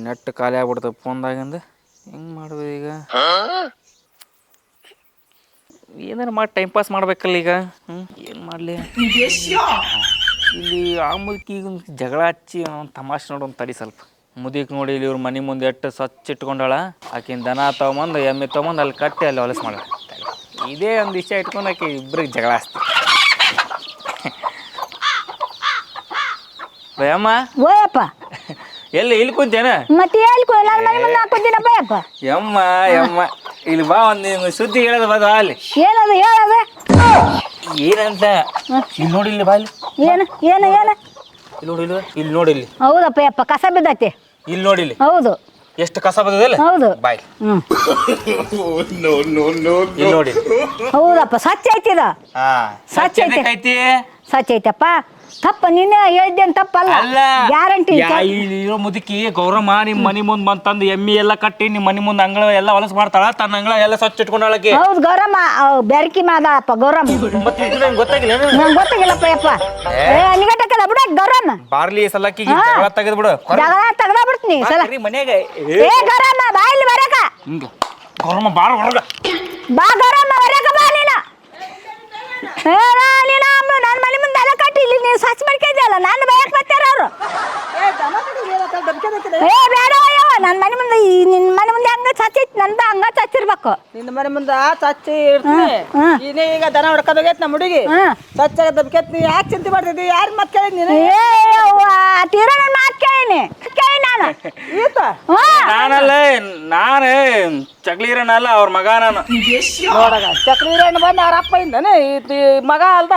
Net ಖಾಲಿ ಆಗ್ಬಿಡ್ತವೆ ಫೋನ್ದಾಗಿಂದ. ಹೆಂಗೆ ಮಾಡೋದು ಈಗ? ಏನಾರು ಮಾಡಿ ಟೈಮ್ ಪಾಸ್ ಮಾಡ್ಬೇಕಲ್ಲ ಈಗ. ಏನು ಮಾಡಲಿ ಇಲ್ಲಿ? ಆ ಮುದುಕಿ ಈಗ ಜಗಳ ಹಚ್ಚಿ ಅವ್ನು ತಮಾಷೆ ನೋಡೋನು ತಡಿ ಸ್ವಲ್ಪ. ಮುದುಕಿ ನೋಡಿ ಇಲ್ಲಿ ಇವ್ರ ಮನೆ ಮುಂದೆ ಎಷ್ಟು ಸ್ವಚ್ಛ ಇಟ್ಕೊಂಡಾಳ. ಆಕಿನ ದನ ತೊಗೊಂಬಂದು ಎಮ್ಮೆ ತೊಗೊಂಬಂದು ಅಲ್ಲಿ ಕಟ್ಟಿ ಅಲ್ಲಿ ಹೊಲಸು ಮಾಡ. ಇದೇ ಒಂದು ವಿಷಯ ಇಟ್ಕೊಂಡು ಆಕೆ ಇಬ್ಬರಿಗೆ ಜಗಳ ಹಚ್ತಿ. ಭಯಮ್ಮ ಓಯಪ್ಪ ಎಲ್ಲಿ ಇಲ್ಲಿ ಕುಂತೇನ? ಮತ್ತೆ ಯಮ್ಮ ಯಮ್ಮ ಇಲ್ಲಿ ಬಾ, ಒಂದು ಸುದ್ದಿ ಹೇಳೋದು ಬದ ಅಲ್ಲಿ. ಏನದು ಹೇಳದ? ಏನಂತ ಇಲ್ಲಿ ನೋಡಿ, ಇಲ್ಲಿ ಬಾ ಇಲ್ಲಿ. ಏನು ಏನು ಏನು? ಇಲ್ಲಿ ನೋಡಿ, ಇಲ್ಲಿ ನೋಡಿ, ಇಲ್ಲಿ. ಹೌದಪ್ಪ ಯಪ್ಪ, ಕಸ ಬಿದ್ದೈತಿ. ಇಲ್ಲಿ ನೋಡಿ, ಇಲ್ಲಿ ಹೌದು. ಎಷ್ಟು ಕಸ ಬದಲ್ಲ? ಹೌದು. ಬಾಯ್. ಇಲ್ಲಿ ನೋಡಿ. ಹೌದಪ್ಪ, ಸ್ವಚ್ಛ ಐತಿದ. ಸ್ವಚ್ಛ ಐತಿ. ಸ್ವಚ್ಛ ಐತಪ್ಪ. ತಪ್ಪ ನಿನ್ನೆ ಹೇಳಿದ್ದೇನು ತಪ್ಪಲ್ಲ. ಗ್ಯಾರಂಟಿ. ಇರೋ ಮುದುಕಿ ಗೌರಮ್ಮ ನಿಮ್ಮ ಮನಿ ಮುಂದ್ ಬಂತಂದು ಎಮ್ಮಿ ಎಲ್ಲ ಕಟ್ಟಿ ನಿಮ್ಮ ಮನಿ ಮುಂದ್ ಅಂಗಳ ಎಲ್ಲ ಹೊಲಸು ಮಾಡ್ತಾಳ. ತನ್ನ ಅಂಗಳ ಎಲ್ಲ ಸ್ವಚ್ಛ ಇಟ್ಕೊಂಡಾಳಕ್ಕೆ. ಹೌದು ಗೌರಮ್ಮ, ಬೆರಕಿ ಮಾದಪ್ಪ ಗೌರಮ್ಮ. ಮತ್ತೆ ಇದು ನಂಗೆ ಗೊತ್ತಾಗಿಲ್ಲ. ನಂಗೆ ಗೊತ್ತಾಗಿಲ್ಲಪ್ಪ ಯಪ್ಪ. ನಿಗಟಕ್ಕದ ಬಿಡ ಗೌರಮ್ಮ. ಬಾರ್ಲಿ ಸಲಕ್ಕಿ ಜಗಳ ತೆಗೆದು ಬಿಡು. ಜಗಳ ತೆಗ್ದ ಬಿಡ್ತೀನಿ ಸಲ ಮನ್ಯಾಗ. ಏ ಗೌರಮ್ಮ ಬಾ ಇಲ್ಲಿ ಬರಕ. ಹಿಂಗ ಗೌರಮ್ಮ ಬಾರ ಹೊರಗ ಬಾ ಗೌರಮ್ಮ ಬರಕ ಬಾ ನೀನು. ನನ್ನ ಮನೆ ಮುಂದೆ ಎಲ್ಲ ಕಟ್ಟಿ ಇಲ್ಲಿ ನೀವು ಸ್ವಚ್ಛ ಮಾಡ್ಕೊಂಡಿದ್ದಲ್ಲ, ನಾನು ಬಯಕ್ ಬರ್ತಾರ ಅವರು. ಏ ಬೇಡ ನನ್ನ ಮನೆ ಮುಂದೆ, ನಿನ್ನ ಮನೆ ಮುಂದೆ ಹಂಗ ಸ್ವಚ್ಛ ಐತಿ, ನಂದ ಹಂಗ ಸ್ವಚ್ಛ ಇರ್ಬೇಕು. ನಿನ್ನ ಮನೆ ಮುಂದೆ ಸ್ವಚ್ಛ ಇರ್ತೀನಿ. ನೀನೇ ಈಗ ದನ ಹೊಡ್ಕೊಂಡು ಹೋಗೈತಿ ನಮ್ಮ ಹುಡುಗಿ. ಸ್ವಚ್ಛ ದಬ್ಕೇತ್. ನೀ ಯಾಕೆ ಚಿಂತೆ ಮಾಡ್ತಿದ್ದಿ? ಯಾರು ಮಾತು ಕೇಳಿ ನೀನು? ತೀರ ನನ್ನ ಮಾತು ಕೇಳಿನಿ ನಾನು. ನಾನಲ್ಲ, ನಾನು ಚಕ್ಲೀರನಲ್ಲ, ಅವ್ರ ಮಗ ನಾನು. ನೋಡಗ ಚಕ್ರೀರಣ್ಣ ಬಂದು ಅವ್ರ ಅಪ್ಪ ಇಂದಾನೆ ಮಗ ಅಲ್ದ.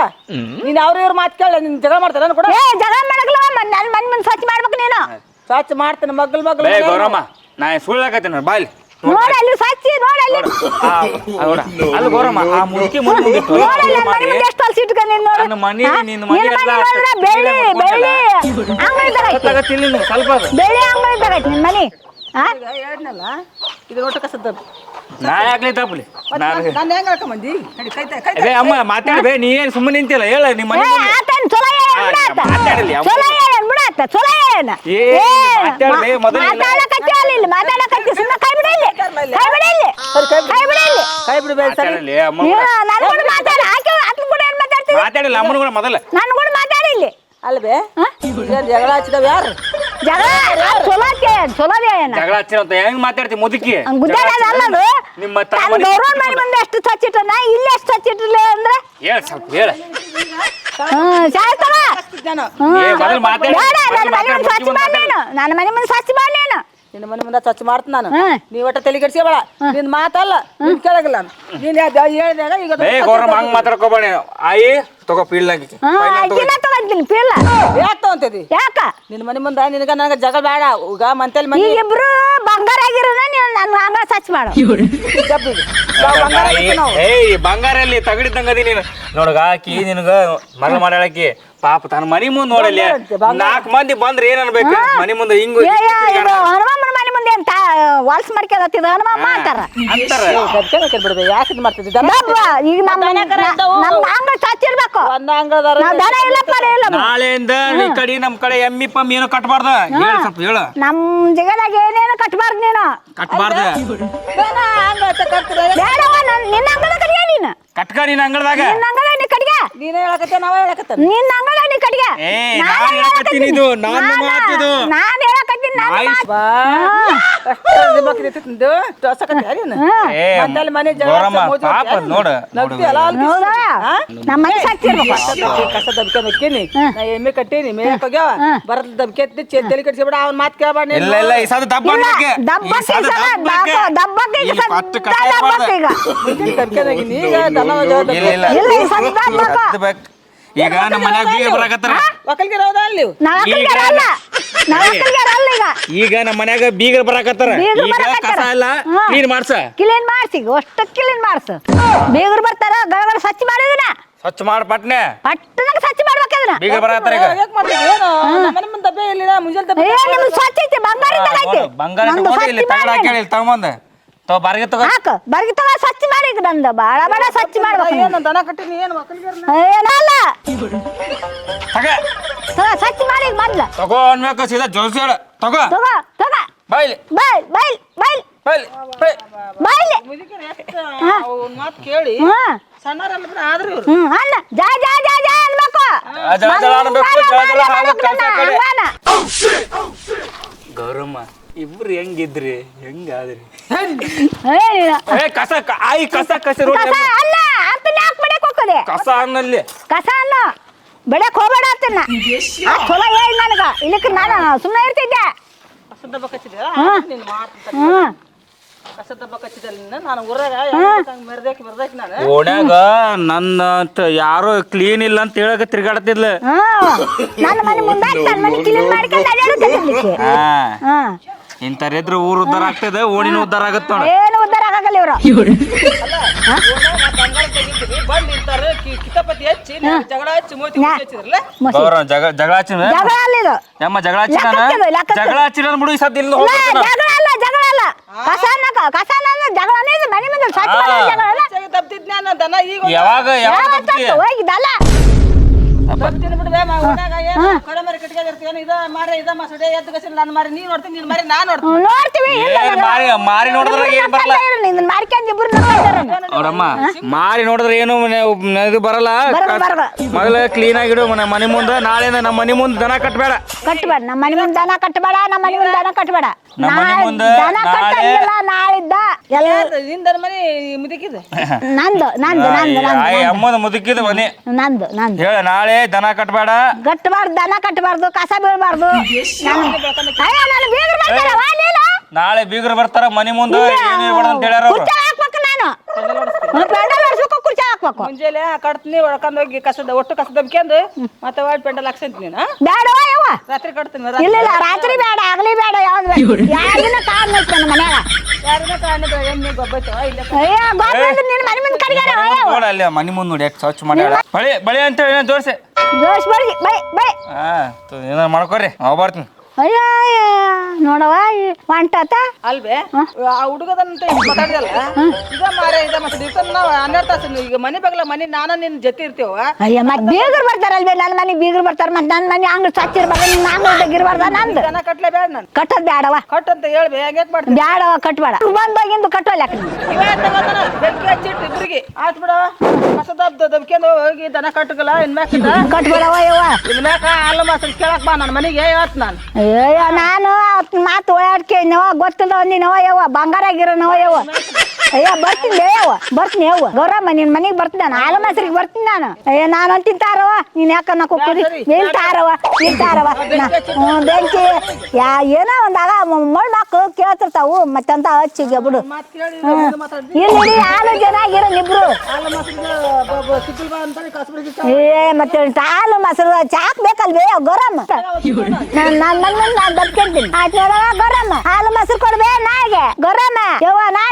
ನೀನ್ ಅವ್ರ ಮಾತು ಕೇಳ, ನಿನ್ ಜಗಳ ಮಾಡ್ತಾರ ಕೂಡ. ಜಗಳ ಮಾಡಲ್ಲ, ನನ್ನ ಮನೆ ಮುಂದೆ ಸ್ವಚ್ಛ ಮಾಡ್ಬೇಕು ನೀನು. ಸ್ವಚ್ಛ ಮಾಡ್ತೇನೆ ಮಗ್ಳು ಮಗ್ಳು. ಗೌರಮ್ಮ ನಾ ಸುಳ್ಳಾಕತ್ತೀನಿ ಬಾಯ್ಲಿ. ನೋಡಲ್ಲಿ ಸ್ವಚ್ಛ ನೋಡಲ್ಲಿ. ಅಲ್ಲಿ ಗೌರಮ್ಮ ಆ ಮುದುಕಿ ಮುಂದೆ ಎಷ್ಟು ಹೊಲ್ಸಿ ಇಟ್ಕೊಂಡಿದ್ ನೋಡು. ನನ್ನ ಮನೆ ನಿನ್ನ ಮನೆ ಬೆಳ್ಳಿ ಬೆಳ್ಳಿ ಅಂಗಡಿ ಸ್ವಲ್ಪ ಬೆಳ್ಳಿ ಅಂಗಡಿ ತಗೈತಿ ನಿನ್ ಮನೆ. ಹೇಳ್ನಲ್ಲ ಇದು ಒಟ್ಟು ಕಸದ. ನಾ ಯಾಕ್ಲಿ ತಪ್ಪಲಿ? ನಾನು ಹೆಂಗ್ ಹಾಕೊಂಬಂದಿ? ಅಮ್ಮ ಮಾತಾಡ್ಬೇ, ನೀ ಏನ್ ಸುಮ್ಮನೆ ನಿಂತಿಲ್ಲ ಹೇಳ. ನಿಮ್ಮ ಮನೆ ಮಾತಾಡಲಿ ಅಮ್ಮನ ಕೂಡ ಮೊದಲ ನಾನು ಕೂಡ ಮಾತಾಡಿಲ್ಲ ಅಲ್ವೇ? ಜಗಳ ಹಚ್ಚಿದವ ಯಾರು? ಜಗಳ ಚಲೋ ಜಗಳ ಹಚ್ಚಿರಂತ ಹೆಂಗ್ ಮಾತಾಡ್ತಿ ಮುದುಕಿ? ನಿಮ್ಮ ಮನೆ ಮುಂದೆ ಎಷ್ಟು ಸ್ವಚ್ಛ ಇಟ್ಟನ, ಇಲ್ಲಿ ಎಷ್ಟು ಸ್ವಚ್ಛ ಇಟ್ಟಿಲ್ಲ ಅಂದ್ರೆ ಹೇಳ ಸ್ವಲ್ಪ ಹೇಳ. ನನ್ನ ಮನೆ ಮುಂದೆ ಸ್ವಚ್ಛ ಮಾಡಿ ನೀನು. ನಿನ್ನ ಮನೆ ಮುಂದೆ ಸ್ವಚ್ಛ ಮಾಡ್ತೀನಿ ನಾನು. ನೀವ್ ಒಟ್ಟ ತಲೆ ಕೆಡ್ಸ್ಕೊಬೇಡ. ನಿನ್ ಮಾತಲ್ಲ, ನಿನ್ ಕೇಳಾಗಿಲ್ಲ ನಾನು. ನೀನ್ ಹೇಳಿದಾಗ ಈಗ ಗೌರಮ್ಮ ಹಂಗ್ ಮಾತಾಡ್ಕೋಬೇಡ. ಆಯಿ ತಗೋ ಪೀಳ್ ತಗೊಂತೀನಿ ಪೀಳ. ಯಾಕೆ ತಗೊಂತಿದ್ದಿ? ಯಾಕ ನಿನ್ ಮನೆ ಮುಂದೆ ನಿನಗ ನನಗ ಜಗಳ ಬೇಡ. ಈಗ ಮಂತೇಲಿ ಮನೆ ಇಬ್ರು ಬಂಗಾರ ಆಗಿರೋನ ನೀನು ನನ್ ಹಂಗ ಸ್ವಚ್ಛ ಮಾಡು. ಏಯ್ ಬಂಗಾರಲ್ಲಿ ತಗಡಿದ್ದಂಗದಿ ನೀನು. ನೋಡಗ ಆಕಿ ನಿನಗ ಮರಳ ಮಾಡಾಳಕಿ ಪಾಪ ತನ್ನ ಮನಿ ಮುಂದ್ ನೋಡಲ್ಲಿ 4 ಮಂದಿ ಬಂದ್ರೆ ಏನ್ ಅನ್ಬೇಕು? ಮನಿ ಮುಂದೆ ಹಿಂಗ ಹನುಮಮ್ಮನ ಮನೆ ಮುಂದೆ ಅಂತ ವಾಲ್ಸ್ ಮಾಡ್ಕೊಳತ್ತಿದ ಹನುಮಮ್ಮ ಅಂತಾರ. ಬಿಡ್ಬೇಕು. ಯಾಕೆ ಮಾಡ್ತಿದ್ದಿ? ಈಗ ನಮ್ಮ ಅಂಗಳ ಸ್ವಚ್ಛ ಇರ್ಬೇಕು. ನಾಳೆಯಿಂದ ಈ ಕಡೆ ನಮ್ ಕಡೆ ಎಮ್ಮಿ ಪಮ್ಮಿ ಏನೋ ಕಟ್ಬಾರ್ದ. ಹೇಳ ಸ್ವಲ್ಪ ಹೇಳ. ನಮ್ ಜಗದಾಗ ಏನೇನು ಕಟ್ಬಾರ್ದು ನೀನು. ಕಟ್ಬಾರ್ದ ನಿನ್ನ ಅಂಗಳ ಕಡಿಗೆ ನೀನು ಕಟ್ಕ. ನಿನ್ನ ಅಂಗಳದಾಗ ನಿನ್ನ ಅಂಗಳ ನೀ ಕಡಿಗೆ. ನೀನೇ ಹೇಳಕತ್ತೆ ನಾವ ಹೇಳಕತ್ತ. ನಿನ್ನ ಅಂಗಳ ನೀ ಕಡಿಗೆ. ನಾನು ಹೇಳಕತ್ತೀನಿ ಇದು ನನ್ನ ಮಾತಿದು. ನಾನು ಹೇಳಕತ್ತೀನಿ ನನ್ನ ಮಾತು. ಪಾಪ ನೋಡ ನಮ್ಮ ಮನೆ ಸ್ವಚ್ಛ ಇರ್ಬೇಕು. ಕಸ ದಬ್ಕೇನಿ ನಾ ಎಮ್ಮೆ ಕಟ್ಟೀನಿ ಮೇಯಕ್ ಹೋಗ್ಯಾವ ಬರದ್ ದಬ್ಕೆತ್ತಿ ತಲೆ ಕಟ್ಸಿಬಿಡ. ಅವ್ನ ಮಾತು ಕೇಳಬೇಡ. ಇಲ್ಲ ಇಲ್ಲ ಈ ಸದ ದಬ್ಬಕ್ಕೆ ಈಗ ನಮ್ಮ ಮನ್ಯಾಗ ಬೀಗ ಬರಾಕತ್ತಾರ. ಒಕ್ಕಲ್ಗಿರ ಹೌದಾ ಅಲ್ಲಿ ಈಗ ನಮ್ಮ ಮನ್ಯಾಗ ಬೀಗ ಬರಾಕತ್ತಾರ. ಈಗ ಕಸ ಎಲ್ಲ ಕ್ಲೀನ್ ಮಾಡ್ಸ. ಕ್ಲೀನ್ ಮಾಡ್ಸಿ ಅಷ್ಟು ಕ್ಲೀನ್ ಮಾಡ್ಸ. ಬೀಗರು ಬರ್ತಾರ ಗಡಗಡ ಸ್ವಚ್ಛ ಮಾಡಿದಿನ ಸ್ವಚ್ಛ ಮಾಡಿ ಪಟ್ನೆ ಪಟ್ಟದಾಗ ಸ್ವಚ್ಛ ಮಾಡ್ಬೇಕದನ್ನ. ಬೀಗ ಬರಾಕತ್ತಾರ. ಈಗ ಯಾಕೆ ಮಾಡ್ತೀವಿ? ಏನು ಮನೆ ಮುಂದೆ ದಬ್ಬೆ ಇಲ್ಲಿನ ಮುಂಜಾನೆ ದಬ್ಬೆ ಸ್ವಚ್ಛ ಐತಿ. ಬಂಗಾರ ಬಂಗಾರ ಇಲ್ಲಿ ತಗಡ ಹಾಕಿ ತಗೊಂಬಂದ ತಗೋ ಬಾರಿಗೆ ತಗೋ ಹಾಕ ಬಾರಿಗೆ ತಗೋ ಸ್ವಚ್ಛ ಮಾಡಿ. ನಂದ ಬಾಳ ಬಾಳ ಸ್ವಚ್ಛ ಮಾಡ್ಬೇಕು. ಏನು ದನ ಕಟ್ಟಿನಿ ಏನು ಒಕ್ಕಲ್ಗಿರ ಏನಲ್ಲ ತಗ ಸ್ವಚ್ಛ ಮಾಡಿ ಮೊದ್ಲ ತಗೋ ಅನ್ಬೇಕು ಸೀದಾ ಜೋಸಿ ಹೇಳ. ತಗೋ ತಗೋ ಬಾಯ್ಲಿ ಬಾಯ್ ಬಾಯ್ ಬಾಯ್ ಬಾಯ್ಲಿ ಬಾಯ್ ಬಾಯ್ಲಿ ಮುದುಕರು ಎಷ್ಟು ಅವ್ನ ಮಾತು ಕೇಳಿ ಸಣ್ಣರಲ್ಲ ಬಿಡ ಆದ್ರೂ ಇವ್ರು ಅನ್ನ ಜಾ ಜಾ ಜಾ ಜಾ ಅನ್ಬೇಕು ಜಳ ಜಳ ಅನ್ಬೇಕು, ಜಳ ಜಳ ಆಗ್ಬೇಕು ಕೆಲ್ಸ ಆ ಕಡೆ. ಗೌರಮ್ಮ ಇಬ್ರು ಹೆಂಗಿದ್ರಿ ಹೆಂಗಾದ್ರಿ ಕಸ ಆಯಿ ಕಸ ಕಸ ರೋಡ್ ಅಲ್ಲ ಅಂತನ ಯಾಕೆ ಬೆಳಕ್ ಹೋಗ್ತದೆ ಕಸ ಅನ್ನಲ್ಲಿ ಕಸ ಅನ್ನ ಬೆಳಕ್ ಹೋಗ್ಬೇಡ ಅಂತನ್ನ ಚಲೋ ಹೇಳಿ ನನಗ ಇಲ್ಲಿಕ್ಕೆ ನಾನು ಸುಮ್ಮನೆ ಇರ್ತಿದ್ದೆ ಕಸದ ಡಬ್ಬ ಕಚ್ಚಿದೆ ನಿನ್ನ ಮಾತು ಹ್ಮ್ ಕಸದ ಡಬ್ಬ ಕಚ್ಚಿದೆ ನಾನು ಊರಾಗ ಮೆರ್ದಾಕಿ ನಾನು ಓಣ್ಯಾಗ ನನ್ನ ಯಾರು ಕ್ಲೀನ್ ಇಲ್ಲ ಅಂತ ಹೇಳಕ ತಿರ್ಗಾಡ್ತಿದ್ಲ ನನ್ನ ಮನೆ ಮುಂದೆ ನನ್ನ ಮನೆ ಕ್ಲೀನ್ ಮಾಡ್ಕೊಂಡು ಅಡ್ಯಾಡಕ್ಕೆ ಇಂಥವ್ರಿದ್ರು ಊರು ಉದ್ದಾರ ಆಗ್ತದೆ ಓಣಿನ ಉದ್ದಾರ ಆಗತ್ತ ನೋಡ ಏನು ಉದ್ದಾರ ಆಗಲ್ಲ ಇವ್ರು ಬಂಗಾಳ ತೆಗಿತೀವಿ ಬಂದ್ ಇರ್ತಾರೆ ಕಿತಾಪತಿ ಹಚ್ಚಿ ಜಗಳ ಹಚ್ಚಿ ಮೋತಿ ಹಚ್ಚಿದ್ರಲ್ಲ ಜಗಳ ಹಚ್ಚಿನ ಜಗಳ ಅಲ್ಲ ಇದು ಯಮ್ಮ ಜಗಳ ಹಚ್ಚಿನ ಜಗಳ ಹಚ್ಚಿನ ಬಿಡು ಈ ಸದ್ದ ಇಲ್ಲ ಜಗಳ ಅಲ್ಲ ಜಗಳ ಅಲ್ಲ ಕಸ ಅನ್ನಕ ಕಸ ಅನ್ನೋದು ಜಗಳನೇ ಇದು ಮನೆ ಮುಂದೆ ಸ್ವಚ್ಛ ಮಾಡೋದು ಜಗಳ ಅಲ್ಲ ತಪ್ತಿದ್ ನಾನು ದನ ಈಗ ಯಾವಾಗ ತಪ್ತಿ ಹೋಗಿದ್ದಲ್ಲ ತಪ್ತೀನಿ ಬಿಡ್ಬೇ ಊರಾಗ ಏನು ಕಡೆ ಮರಿ ಕಟ್ಕೊಂಡಿರ್ತೀವಿ ಇದ ಮಾರಿ ಇದ ಮಸಡೆ ಎದ್ದು ಗಸಿಲ್ಲ ನಾನು ಮಾರಿ ನೀ ನೋಡ್ತೀನಿ ನೀನ್ ಮಾರಿ ನಾನು ನೋಡ್ತೀನಿ ನೋಡ್ತೀವಿ ಮಾರಿ ನೋಡಿದ್ರೆ ಏನ್ ಬರಲ್ಲ ನಿನ್ನ ಮಾರ್ಕೊಂಡು ಇಬ್ರು ನೋಡ್ತಾರ ಅವ್ರಮ್ಮ ಮಾರಿ ನೋಡಿದ್ರೆ ಏನು ಇದು ಬರಲ್ಲ ಮೊದಲ ಕ್ಲೀನ್ ಆಗಿಡು ಮನೆ ಮುಂದೆ ನಾಳೆಯಿಂದ ನಮ್ಮ ಮನೆ ಮುಂದೆ ದನ ಕಟ್ಟಬೇಡ ಕಟ್ಟಬೇಡ ನಮ್ಮ ಮನೆ ಮುಂದೆ ದನ ಕಟ್ಟಬೇಡ ನಮ್ಮ ಮನೆ ಮುಂದೆ ದನ ಕಟ್ಟಬೇಡ ನಮ್ಮ ಮನೆ ಮುಂದೆ ದನ ಕಟ್ಟಂಗಿಲ್ಲ ನಾಳಿದ್ದ ನಿಂದ ಮನಿ ಮುದುಕಿದ ನಂದು ನಂದು ನಂದು ಅಮ್ಮದ ಮುದುಕಿದ ಮನೆ ನಂದು ನಂದು ಹೇಳ ನಾಳೆ ದನ ಕಟ್ಟಬೇಡ ಕಟ್ಟಬಾರ್ದು ದನ ಕಟ್ಟಬಾರ್ದು ಕಸ ಬೀಳ್ಬಾರ್ದು ನಾನು ಬೀಗರು ಬರ್ತಾರೆ ನಾಳೆ ಬೀಗರು ಬರ್ತಾರ ಮನೆ ಮುಂದೆ ಏನು ಇರ್ಬೇಡ ಅಂತ ಹೇಳ್ಯಾರ ಅವ್ರು. ಕುರ್ಚಿ ಹಾಕ್ಬೇಕು ನಾನು ಪೆಂಡಲ್ ಹೊಡ್ಸ್ಬೇಕು ಕುರ್ಚಿ ಹಾಕ್ಬೇಕು ಮುಂಜಾನೆ ಕಟ್ತೀನಿ ಒಳ್ಕೊಂಡ್ ಹೋಗಿ ಕಸದ ಒಟ್ಟು ಕಸದ ದಬ್ಕೊಂಡು ಮತ್ತೆ ಒಳ್ಳೆ ಪೆಂಡಲ್ ಹಾಕ್ಸಂತೀನಿ ನೀನು ಬೇಡವ ಯವ್ವ ರಾತ್ರಿ ಕಟ್ತೀನಿ ಇಲ್ಲ ಇಲ್ಲ ರಾತ್ರಿ ಬೇಡ ಆಗ್ಲಿ ಬೇಡ ಯಾವ್ದು ಯಾರಿಗಿನ ಕಾರ್ ನನ್ನ ಮನ್ಯಾಗ ಯಾರನ್ನ ಕಾಣದ ಎಮ್ಮೆ ಗೊಬ್ಬೈತವ ಇಲ್ಲ ಅಯ್ಯ ಗೋರ್ಮೆಂಟ್ ನಿನ್ನ ಮನೆ ಮುಂದೆ ಕಡಿಗಾರ ನೋಡ ಅಲ್ಲಿ ಮನೆ ಮುಂದೆ ನೋಡಿ ಎಷ್ಟು ಸ್ವಚ್ಛ ಮಾಡ್ಯಾಳ ಬಳಿ ಬಳಿ ಅಂತ ಹೇಳಿ ಜೋರ್ಸೆ ಜೋಶ್ ಬಳಿ ಬೈ ಬೈ ಏನಾರು ಮಾಡ್ಕೊರಿ ಅವ್ ಬರ್ತೀನಿ ಅಯ್ಯ ನೋಡವ ಹೊಂಟಾತ ಅಲ್ವೇ ಆ ಹುಡುಗದಂತ ಮಾತಾಡಿದಲ್ಲ ಇದ ಮಾರ ಇದ ಮತ್ತೆ ನಾವು 12 ತಾಸು ಈಗ ಮನೆ ಬಾಗಲ ಮನೆ ನಾನು ನಿನ್ನ ಜೊತೆ ಇರ್ತೀವ ಅಯ್ಯ ಮತ್ತೆ ಬೀಗರು ಬರ್ತಾರಲ್ವೇ ನನ್ನ ಮನೆ ಬೀಗರು ಬರ್ತಾರ ಮತ್ತೆ ನನ್ನ ಮನೆ ಅಂಗ್ಳು ಸ್ವಚ್ಛ ಇರ್ಬಾರ್ದು ನಿನ್ನ ಅಂಗ್ಳು ಇರ್ಬಾರ್ದ ನಂದು ದನ ಕಟ್ಲೇ ಬೇಡ ನಾನು ಕಟ್ಟೋದ್ ಬೇಡವ ಕಟ್ಟಂತ ಹೇಳ್ಬೇ ಹೆಂಗೆ ಮಾಡ್ತೀನಿ ಬೇಡವ ಕಟ್ಬೇಡ ಬಂದೋಗಿಂದು ಕಟ್ಟೋಲ್ಲ ಬೆಂಕಿ ಹಚ್ಚಿಟ್ಟು ಇಬ್ರಿಗೆ ಆಯ್ತು ಬಿಡವ ಕಸದ ದಬ್ಕೊಂಡು ಹೋಗಿ ದನ ಕಟ್ಟಗಲ್ಲ ಇನ್ಮ್ಯಾಕ ಕಟ್ಬೇಡವ ಯವ್ವ ಇನ್ಮ್ಯಾಕ ಹಾಲು ಮಾತ್ರ ಕೇಳಕ್ ಬಾ ನನ್ನ ಮನೆಗೆ ಹೇಳ್ತ ನಾನು ಅಯ್ಯೋ ನಾನು ಮಾತು ಓಡಾಡ್ಕೇನವ ಗೊತ್ತಿಲ್ಲ ನೀನವ ಯವ್ವ ಬಂಗಾರ ಆಗಿರೋನವ ಯವ್ವ ಅಯ್ಯ ಬರ್ತೀನಿ ಯವ್ವ ಬರ್ತೀನಿ ಯವ್ವ ಗೌರಮ್ಮ ನಿನ್ ಮನೆಗೆ ಬರ್ತೀನಿ ನಾನು ಹಾಲು ಮಾಸ್ರಿಗೆ ಬರ್ತೀನಿ ನಾನು ಅಯ್ಯ ನಾನು ಅಂತ ತಿಂತಾರವ ನೀನ್ ಯಾಕನ್ನ ಕುಕ್ಕುದಿ ನಿಂತಾರವ ಬೆಂಕಿ ಏನೋ ಒಂದಾಗ ಮಳ್ ಮಕ್ಳು ಕೇಳ್ತಿರ್ತಾವು ಮತ್ತಂತ ಹಚ್ಚಿಗೆ ಬಿಡು ಮಾತು ಕೇಳಿ ಇಲ್ಲಿ ಹಾಲು ಜನ ಆಗಿರೋ ನಿಬ್ರು ಹಾಲು ಮಾತ್ರ ಸಿಕ್ಕಲ್ ಬಾ ಅಂತಾನೆ ಕಸಬರಿಗೆ ಏ ಮತ್ತೆ ಹಾಲು ಮೊಸರು ಚಾಕ್ ಬೇಕಲ್ವೇ ಗೌರಮ್ಮ ನಾನು ಬದ್ಕೊಂತೀನಿ ಆಯ್ತು ನೋಡವ ಗೌರಮ್ಮ ಹಾಲು ಮೊಸರು ಕೊಡ್ಬೇ ನಾಯಿಗೆ ಗೌರಮ್ಮ ಯವ್ವ ನಾಯಿ